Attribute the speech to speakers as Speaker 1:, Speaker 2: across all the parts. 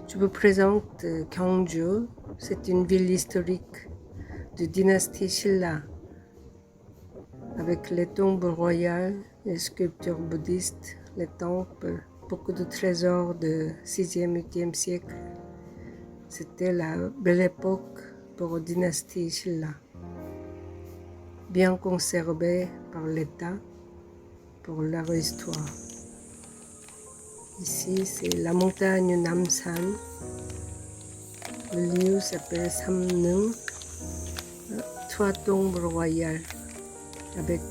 Speaker 1: Je vous présente Gyeongju. C'est une ville historique de dynastie Silla, avec les tombes royales, les sculptures bouddhistes, les temples, beaucoup de trésors du 6e, 8e siècle. C'était la belle époque pour la dynastie Silla, bien conservée par l'État pour leur histoire. Ici, c'est la montagne Namsan. Le lieu s'appelle Samneung, 3 tombes royales avec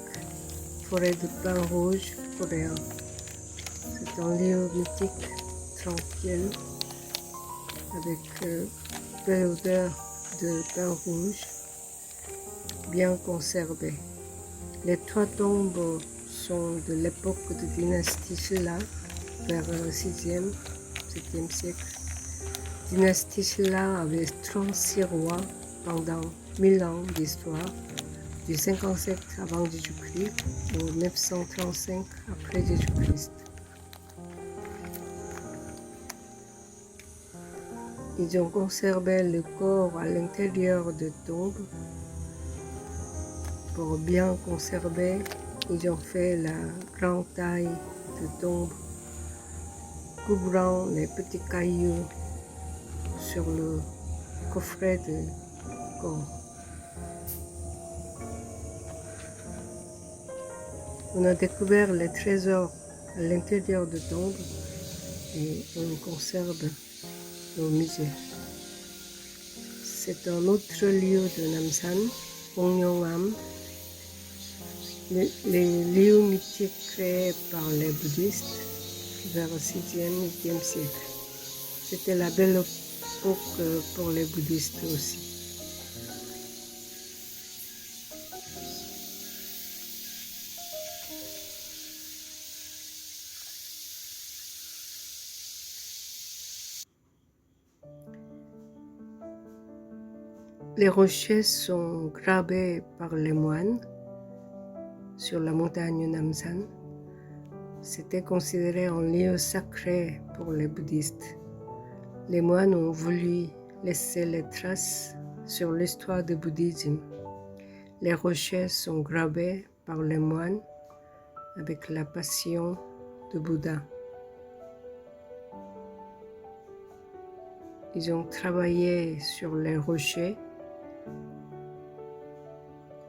Speaker 1: forêt de pin rouge coréen. C'est un lieu mythique, tranquille, avec belle odeur de pain rouge, bien conservé. Les 3 tombes sont de l'époque de dynastie Silla, vers le 6e, 7e siècle. Dynastie Silla avait 36 rois pendant 1000 ans d'histoire, du 57 avant Jésus-Christ au 935 après Jésus-Christ. Ils ont conservé le corps à l'intérieur des tombes. Pour bien conserver, ils ont fait la grande taille de tombes, couvrant les petits cailloux sur le coffret de corps. On a découvert les trésors à l'intérieur de tombes et on conserve au musée. C'est un autre lieu de Namsan, Ongyongam, les lieux mythiques créés par les bouddhistes vers le 6e, 8e siècle. C'était la belle époque pour les bouddhistes aussi. Les rochers sont gravés par les moines sur la montagne Namsan. C'était considéré un lieu sacré pour les bouddhistes. Les moines ont voulu laisser les traces sur l'histoire du bouddhisme. Les rochers sont gravés par les moines avec la passion de Bouddha. Ils ont travaillé sur les rochers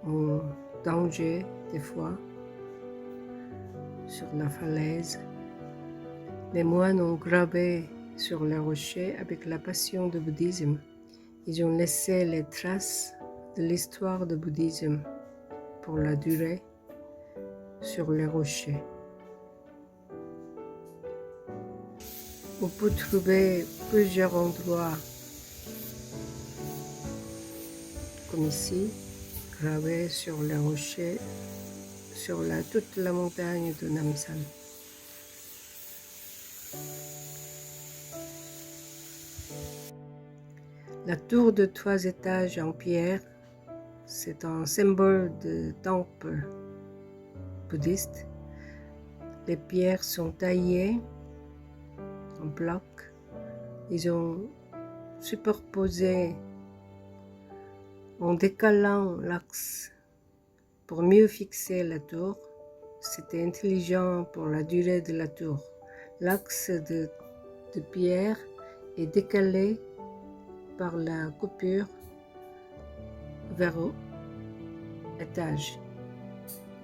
Speaker 1: en danger des fois, sur la falaise. Les moines ont gravé sur les rochers avec la passion du bouddhisme. Ils ont laissé les traces de l'histoire du bouddhisme pour la durée sur les rochers. On peut trouver plusieurs endroits comme ici, gravés sur les rochers, sur toute la montagne de Namsan. La tour de 3 étages en pierre, c'est un symbole de temple bouddhiste. Les pierres sont taillées en blocs. Ils ont superposé en décalant l'axe pour mieux fixer la tour. C'était intelligent pour la durée de la tour. L'axe de pierre est décalé par la coupure vers l'étage.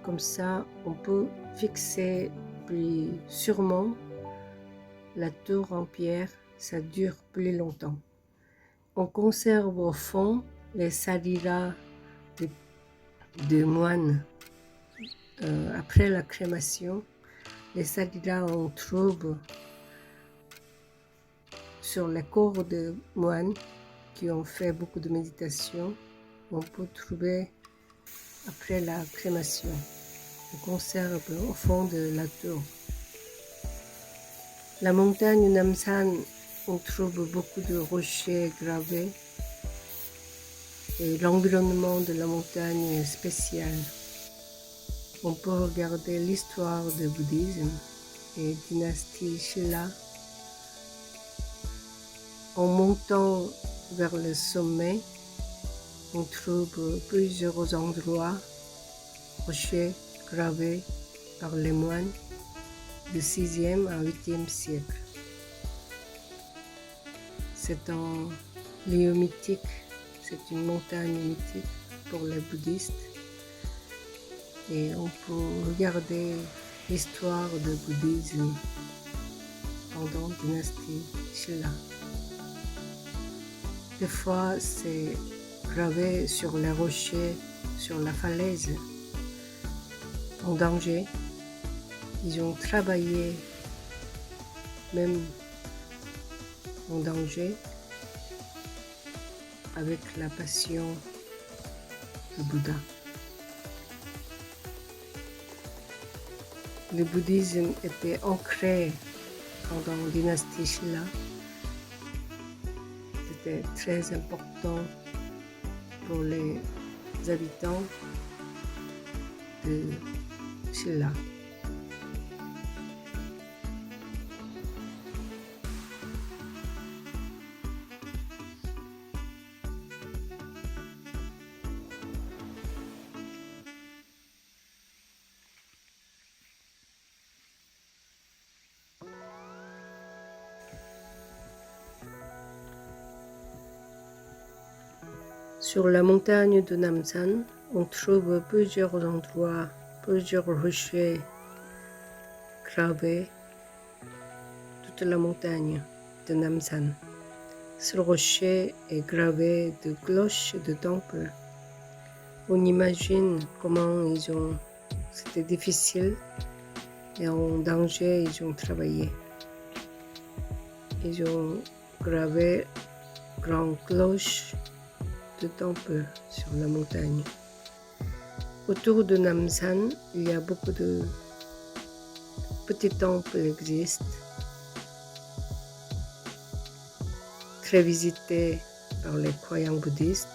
Speaker 1: Comme ça, on peut fixer plus sûrement la tour en pierre, ça dure plus longtemps. On conserve au fond les sariras des moines. Après la crémation, les sariras on trouve sur les corps de moines qui ont fait beaucoup de méditation. On peut trouver après la crémation. On conserve au fond de la tour. La montagne Namsan, on trouve beaucoup de rochers gravés et l'environnement de la montagne est spécial. On peut regarder l'histoire du bouddhisme et dynastie Silla En montant vers le sommet, on trouve plusieurs endroits, rochers gravés par les moines du 6e à 8e siècle. C'est un lieu mythique, c'est une montagne mythique pour les bouddhistes et on peut regarder l'histoire du bouddhisme pendant la dynastie Shilla. Des fois, c'est gravé sur les rochers, sur la falaise, en danger. Ils ont travaillé même en danger avec la passion du Bouddha. Le bouddhisme était ancré pendant la dynastie Shilla. C'était très important pour les habitants de Shilla. Sur la montagne de Namsan, on trouve plusieurs endroits, plusieurs rochers gravés, toute la montagne de Namsan. Ce rocher est gravé de cloches de temples. On imagine comment c'était difficile et en danger ils ont travaillé. Ils ont gravé grandes cloches de temples sur la montagne. Autour de Namsan, il y a beaucoup de petits temples existent, très visités par les croyants bouddhistes.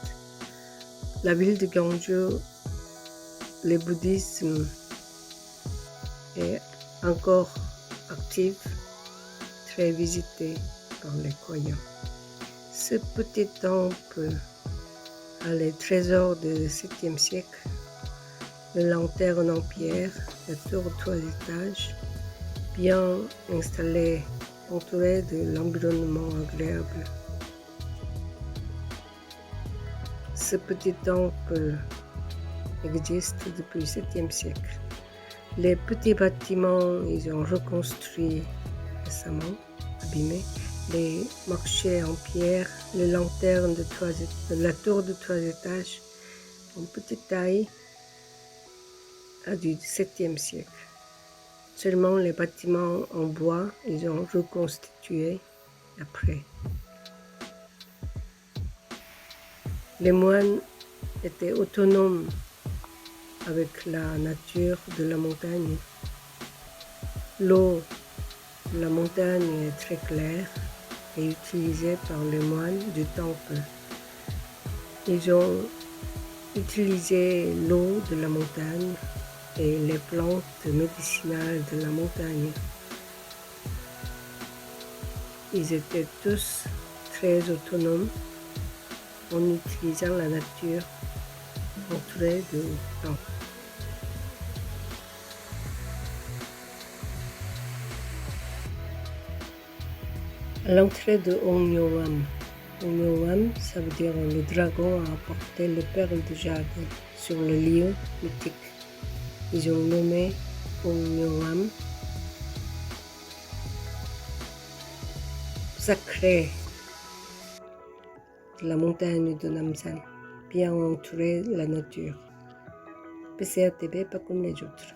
Speaker 1: La ville de Gwangju, le bouddhisme est encore actif, très visité par les croyants. Ce petit temple a les trésors du 7e siècle, une lanterne en pierre, la tour de 3 étages, bien installée, entourée de l'environnement agréable. Ce petit temple existe depuis le 7e siècle. Les petits bâtiments, ils ont reconstruit récemment, abîmés. Les marchés en pierre, les lanternes de la tour de 3 étages, en petite taille, du 7e siècle. Seulement les bâtiments en bois, ils ont reconstitué après. Les moines étaient autonomes avec la nature de la montagne. L'eau de la montagne est très claire et utilisée par les moines du temple. Ils ont utilisé l'eau de la montagne et les plantes médicinales de la montagne. Ils étaient tous très autonomes en utilisant la nature entourée de temples. À l'entrée de Ongyowam. Ongyowam, ça veut dire le dragon a apporté les perles de jade sur le lieu mythique. Ils ont nommé Ongyowam sacré de la montagne de Namsan, bien entouré de la nature. PCATB, pas comme les autres.